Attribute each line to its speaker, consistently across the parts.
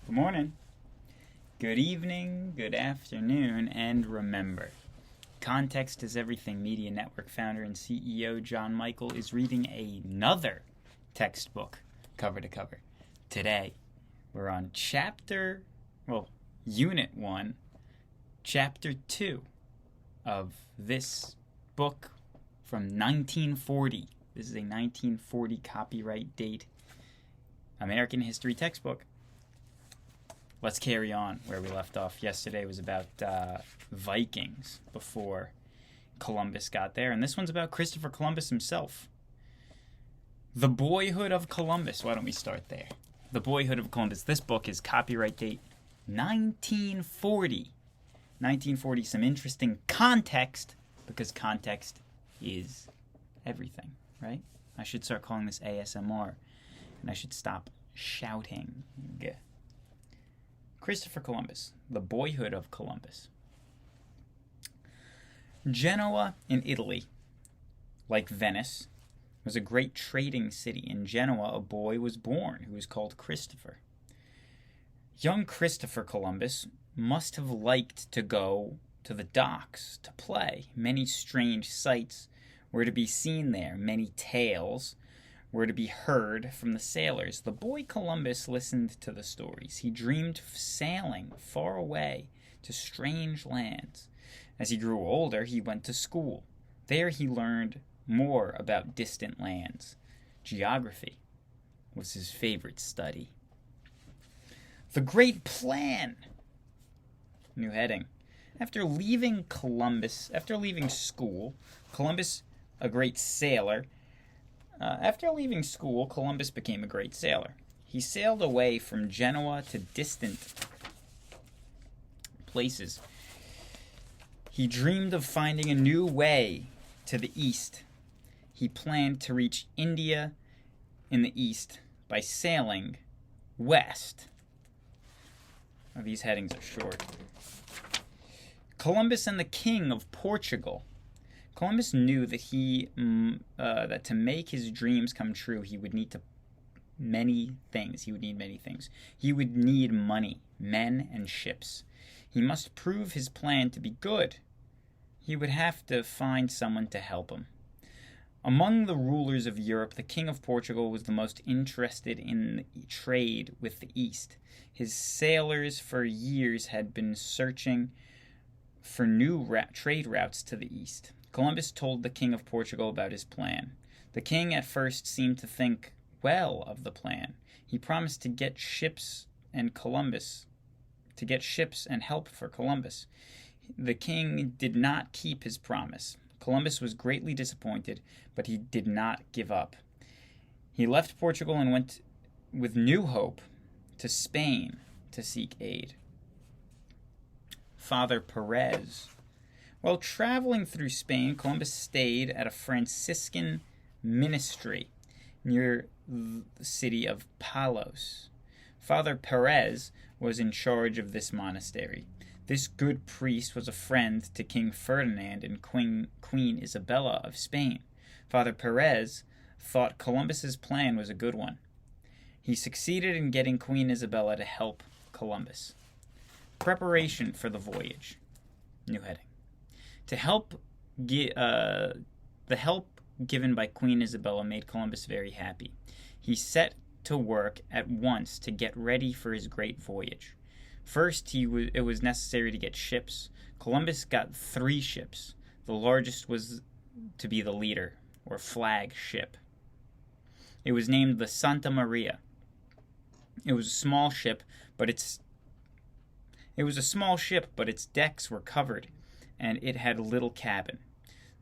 Speaker 1: Good morning, good evening, good afternoon, and remember, context is everything. Media Network founder and CEO John Michael is reading another textbook cover to cover. Today, we're on Unit 1, Chapter 2 of this book from 1940. This is a 1940 copyright date American history textbook. Let's carry on where we left off. Yesterday was about Vikings before Columbus got there, and this one's about Christopher Columbus himself. The Boyhood of Columbus. Why don't we start there? The Boyhood of Columbus. This book is copyright date 1940. 1940, some interesting context, because context is everything, right? I should start calling this ASMR, and I should stop shouting. Christopher Columbus, the Boyhood of Columbus. Genoa in Italy, like Venice, was a great trading city. In Genoa, a boy was born who was called Christopher. Young Christopher Columbus must have liked to go to the docks to play. Many strange sights were to be seen there. Many tales were to be heard from the sailors. The boy Columbus listened to the stories. He dreamed of sailing far away to strange lands. As he grew older, he went to school. There he learned more about distant lands. Geography was his favorite study. The Great Plan. New heading. After leaving school, Columbus, a great sailor, After leaving school, Columbus became a great sailor. He sailed away from Genoa to distant places. He dreamed of finding a new way to the east. He planned to reach India in the east by sailing west. Now, these headings are short. Columbus and the King of Portugal. Columbus knew that that to make his dreams come true, he would need many things. He would need money, men, and ships. He must prove his plan to be good. He would have to find someone to help him. Among the rulers of Europe, the King of Portugal was the most interested in trade with the East. His sailors for years had been searching for new trade routes to the East. Columbus told the King of Portugal about his plan. The king at first seemed to think well of the plan. He promised to get ships and help for Columbus. The king did not keep his promise. Columbus was greatly disappointed, but he did not give up. He left Portugal and went with new hope to Spain to seek aid. Father Perez. While traveling through Spain, Columbus stayed at a Franciscan ministry near the city of Palos. Father Perez was in charge of this monastery. This good priest was a friend to King Ferdinand and Queen Isabella of Spain. Father Perez thought Columbus's plan was a good one. He succeeded in getting Queen Isabella to help Columbus. Preparation for the voyage. New heading. The help given by Queen Isabella made Columbus very happy. He set to work at once to get ready for his great voyage. First, it was necessary to get ships. Columbus got 3 ships. The largest was to be the leader, or flag ship. It was named the Santa Maria. It was a small ship, but its decks were covered, and it had a little cabin.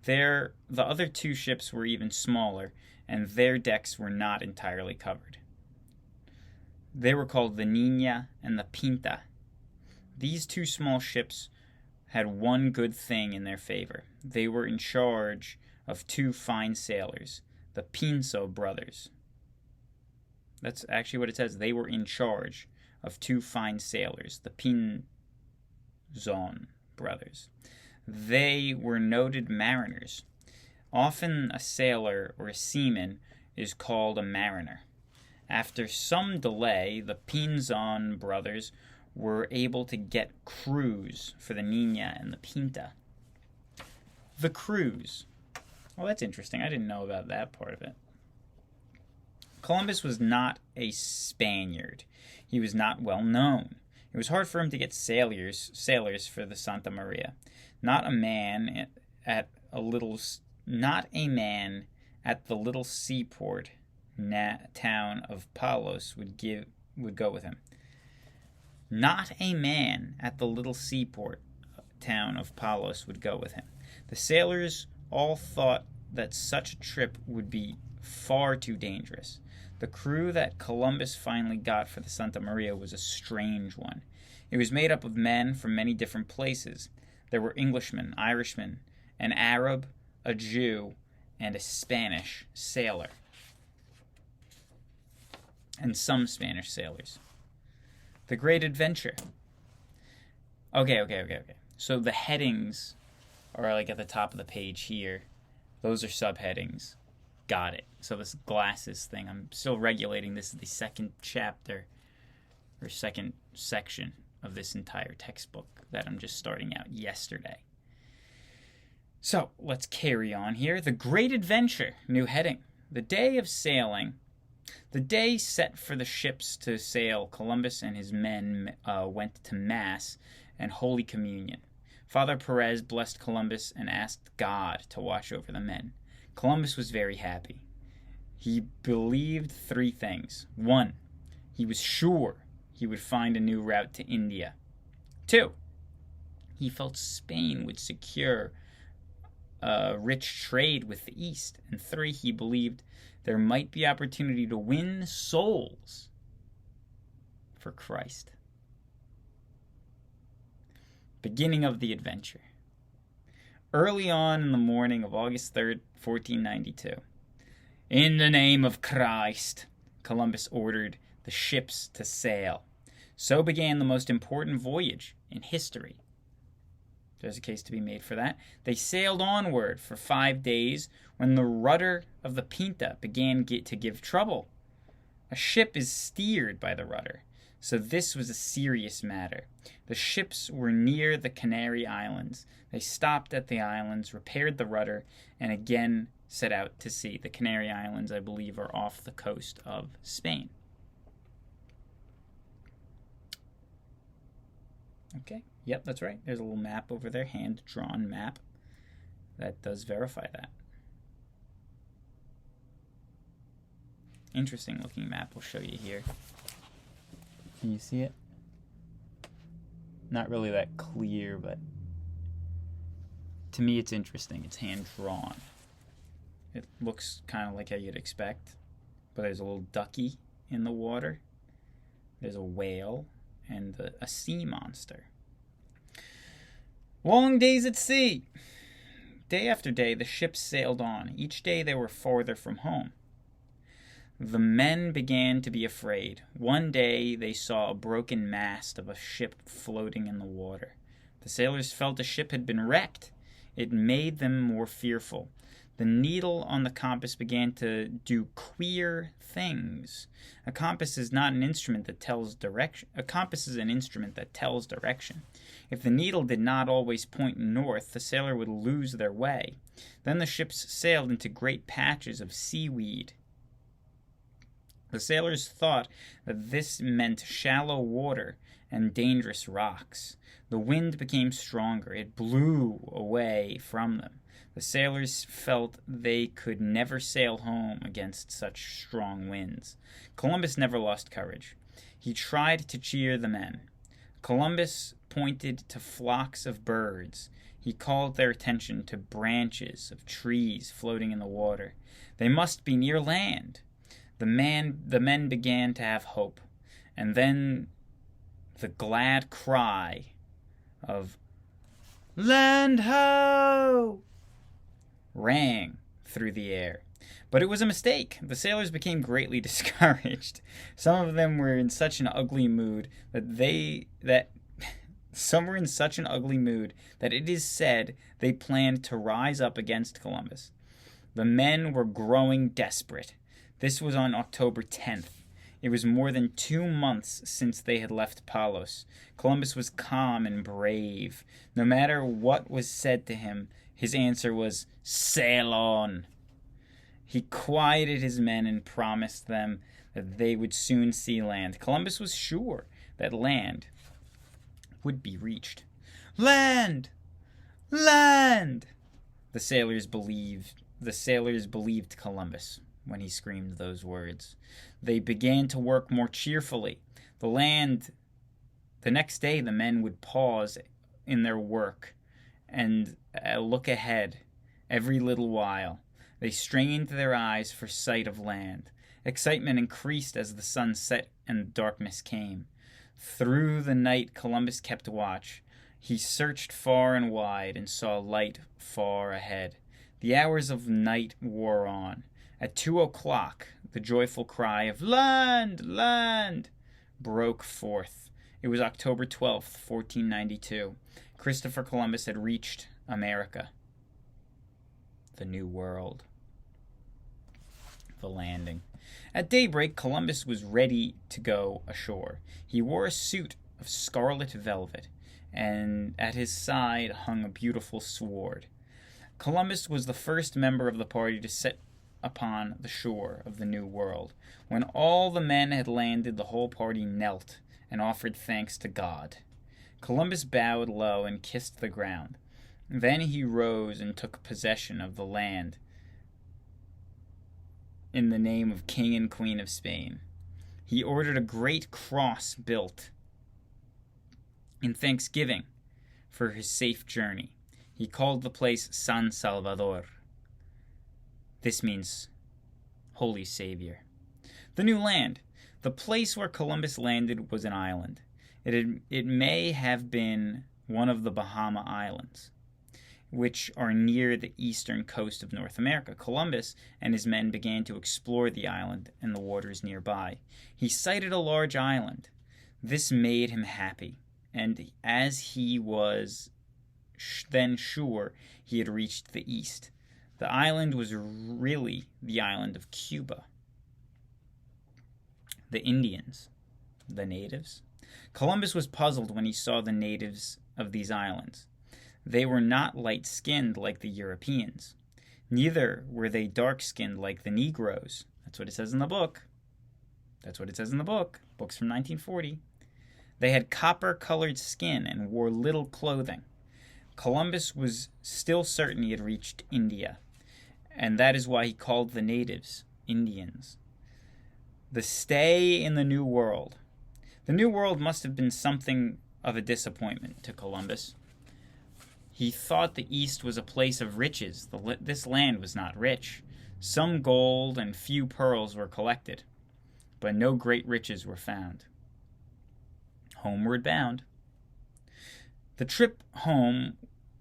Speaker 1: The other 2 ships were even smaller, and their decks were not entirely covered. They were called the Niña and the Pinta. These 2 small ships had one good thing in their favor. They were in charge of 2 fine sailors, the Pinso brothers. That's actually what it says. They were in charge of 2 fine sailors, the Pinzon brothers. They were noted mariners. Often a sailor or a seaman is called a mariner. After some delay, the Pinzon brothers were able to get crews for the Nina and the Pinta. The crews. Well, that's interesting. I didn't know about that part of it. Columbus was not a Spaniard. He was not well known. It was hard for him to get sailors for the Santa Maria. Not a man at the little seaport town of Palos would go with him. Not a man at the little seaport town of Palos would go with him. The sailors all thought that such a trip would be far too dangerous. The crew that Columbus finally got for the Santa Maria was a strange one. It was made up of men from many different places. There were Englishmen, Irishmen, an Arab, a Jew, and a Spanish sailor. And some Spanish sailors. The Great Adventure. Okay. So the headings are like at the top of the page here. Those are subheadings. Got it. So this glasses thing, I'm still regulating. This is the second chapter or second section of this entire textbook that I'm just starting out yesterday. So let's carry on here. The Great Adventure, new heading. The day of sailing. The day set for the ships to sail, Columbus and his men went to Mass and Holy Communion. Father Perez blessed Columbus and asked God to watch over the men. Columbus was very happy. He believed three things. 1, he was sure he would find a new route to India. 2, he felt Spain would secure a rich trade with the East. And 3, he believed there might be opportunity to win souls for Christ. Beginning of the adventure. Early on in the morning of August 3rd, 1492, in the name of Christ, Columbus ordered the ships to sail. So began the most important voyage in history. There's a case to be made for that. They sailed onward for 5 days when the rudder of the Pinta began to give trouble. A ship is steered by the rudder, so this was a serious matter. The ships were near the Canary Islands. They stopped at the islands, repaired the rudder, and again set out to sea. The Canary Islands, I believe, are off the coast of Spain. Okay, yep, that's right. There's a little map over there, hand-drawn map. That does verify that. Interesting looking map. We'll show you here. Can you see it? Not really that clear, but to me it's interesting. It's hand-drawn. It looks kind of like how you'd expect, but there's a little ducky in the water. There's a whale and a sea monster. Long days at sea. Day after day, the ships sailed on. Each day they were farther from home. The men began to be afraid. One day they saw a broken mast of a ship floating in the water. The sailors felt the ship had been wrecked. It made them more fearful. The needle on the compass began to do queer things. A compass is not an instrument that tells direction. A compass is an instrument that tells direction. If the needle did not always point north, the sailor would lose their way. Then the ships sailed into great patches of seaweed. The sailors thought that this meant shallow water and dangerous rocks. The wind became stronger. It blew away from them. The sailors felt they could never sail home against such strong winds. Columbus never lost courage. He tried to cheer the men. Columbus pointed to flocks of birds. He called their attention to branches of trees floating in the water. They must be near land. The men began to have hope. And then the glad cry of "Land ho!" rang through the air. But it was a mistake. The sailors became greatly discouraged. Some of them were in such an ugly mood that it is said they planned to rise up against Columbus. The men were growing desperate. This was on October 10th. It was more than 2 months since they had left Palos. Columbus was calm and brave. No matter what was said to him, his answer was, "Sail on." He quieted his men and promised them that they would soon see land. Columbus was sure that land would be reached. "Land! Land!" The sailors believed Columbus when he screamed those words. They began to work more cheerfully. The next day the men would pause in their work and look ahead every little while. They strained their eyes for sight of land. Excitement increased as the sun set and darkness came. Through the night Columbus kept watch. He searched far and wide and saw light far ahead. The hours of night wore on. At 2 o'clock, the joyful cry of "Land! Land!" broke forth. It was October 12th, 1492. Christopher Columbus had reached America, the New World. The landing. At daybreak, Columbus was ready to go ashore. He wore a suit of scarlet velvet, and at his side hung a beautiful sword. Columbus was the first member of the party to set upon the shore of the New World. When all the men had landed, the whole party knelt and offered thanks to God. Columbus bowed low and kissed the ground. Then he rose and took possession of the land in the name of King and Queen of Spain. He ordered a great cross built in thanksgiving for his safe journey. He called the place San Salvador. This means Holy Savior. The new land. The place where Columbus landed was an island. It may have been one of the Bahama Islands, which are near the eastern coast of North America. Columbus and his men began to explore the island and the waters nearby. He sighted a large island. This made him happy, and as he was then sure he had reached the east. The island was really the island of Cuba. The Indians, the natives. Columbus was puzzled when he saw the natives of these islands. They were not light-skinned like the Europeans. Neither were they dark-skinned like the Negroes. That's what it says in the book. Books from 1940. They had copper-colored skin and wore little clothing. Columbus was still certain he had reached India, and that is why he called the natives Indians. The stay in the New World. The New World must have been something of a disappointment to Columbus. He thought the East was a place of riches. This land was not rich. Some gold and few pearls were collected, but no great riches were found. Homeward bound. The trip home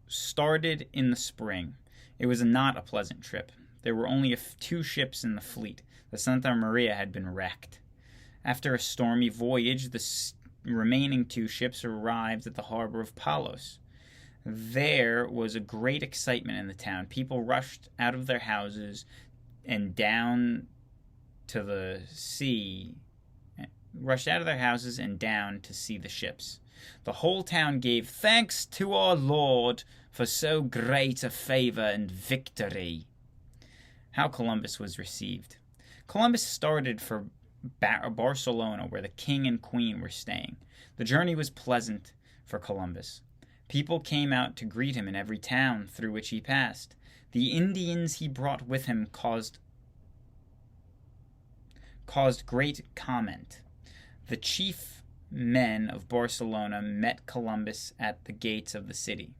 Speaker 1: started in the spring. It was not a pleasant trip. There were only 2 ships in the fleet. The Santa Maria had been wrecked. After a stormy voyage, the remaining 2 ships arrived at the harbor of Palos. There was a great excitement in the town. People rushed out of their houses and down to the sea, to see the ships. The whole town gave thanks to our Lord for so great a favor and victory. How Columbus was received. Columbus started for Barcelona, where the king and queen were staying. The journey was pleasant for Columbus. People came out to greet him in every town through which he passed. The Indians he brought with him caused great comment. The chief men of Barcelona met Columbus at the gates of the city.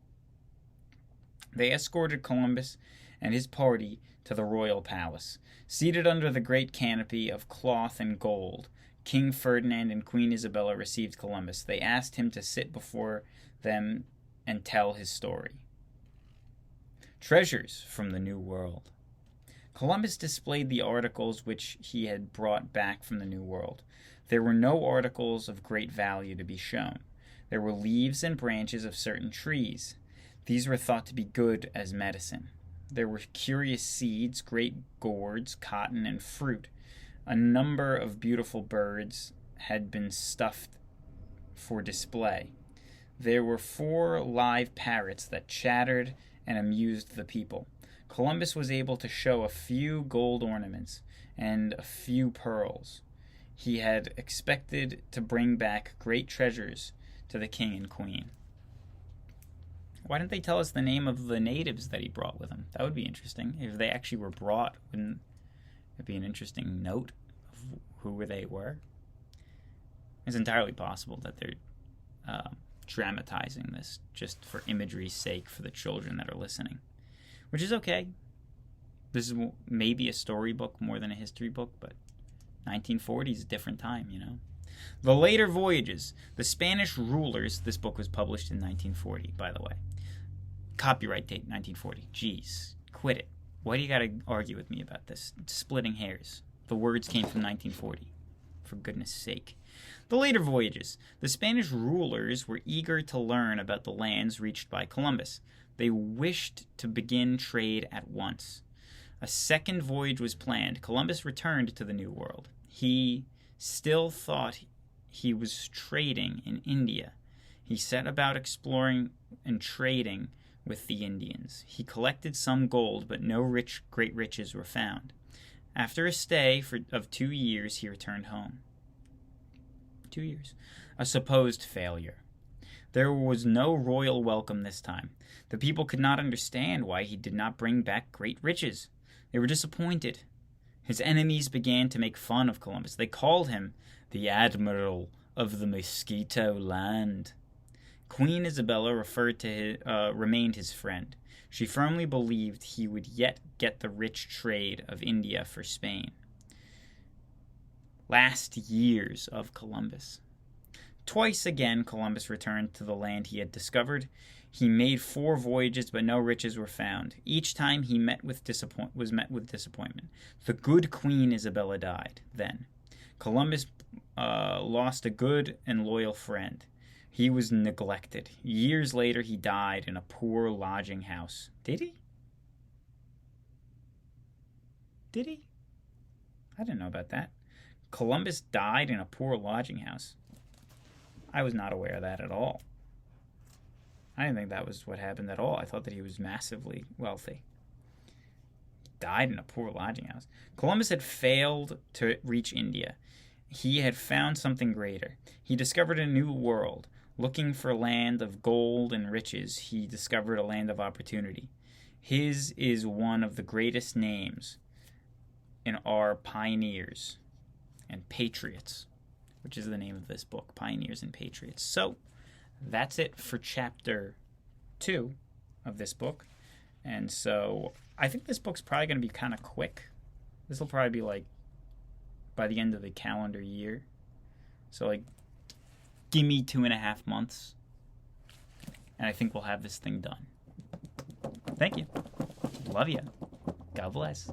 Speaker 1: They escorted Columbus and his party to the royal palace. Seated under the great canopy of cloth and gold, King Ferdinand and Queen Isabella received Columbus. They asked him to sit before them and tell his story. Treasures from the New World. Columbus displayed the articles which he had brought back from the New World. There were no articles of great value to be shown. There were leaves and branches of certain trees. These were thought to be good as medicine. There were curious seeds, great gourds, cotton, and fruit. A number of beautiful birds had been stuffed for display. There were 4 live parrots that chattered and amused the people. Columbus was able to show a few gold ornaments and a few pearls. He had expected to bring back great treasures to the king and queen. Why didn't they tell us the name of the natives that he brought with him? That would be interesting. If they actually were brought, wouldn't it be an interesting note of who they were? It's entirely possible that they're dramatizing this just for imagery's sake for the children that are listening, which is okay. This is maybe a storybook more than a history book, but 1940 is a different time, you know. The later voyages. The Spanish rulers. This book was published in 1940, by the way. Copyright date 1940. Jeez, quit it. Why do you got to argue with me about this? It's splitting hairs. The words came from 1940. For goodness sake. The later voyages. The Spanish rulers were eager to learn about the lands reached by Columbus. They wished to begin trade at once. A second voyage was planned. Columbus returned to the New World. He still thought he was trading in India. He set about exploring and trading with the Indians. He collected some gold, but no great riches were found. After a stay of 2 years, he returned home. 2 years. A supposed failure. There was no royal welcome this time. The people could not understand why he did not bring back great riches. They were disappointed. His enemies began to make fun of Columbus. They called him the Admiral of the Mosquito Land. Queen Isabella remained his friend. She firmly believed he would yet get the rich trade of India for Spain. Last years of Columbus. Twice again Columbus returned to the land he had discovered. He made 4 voyages, but no riches were found. Each time he was met with disappointment. The good Queen Isabella died then. Columbus lost a good and loyal friend. He was neglected. Years later, he died in a poor lodging house. Did he? Did he? I didn't know about that. Columbus died in a poor lodging house. I was not aware of that at all. I didn't think that was what happened at all. I thought that he was massively wealthy. He died in a poor lodging house. Columbus had failed to reach India. He had found something greater. He discovered a new world. Looking for a land of gold and riches, he discovered a land of opportunity. His is one of the greatest names in our pioneers and patriots, which is the name of this book, Pioneers and Patriots. So, that's it for chapter 2 of this book. And so, I think this book's probably going to be kind of quick. This will probably be like by the end of the calendar year. So, like, give me 2.5 months, and I think we'll have this thing done. Thank you. Love you. God bless.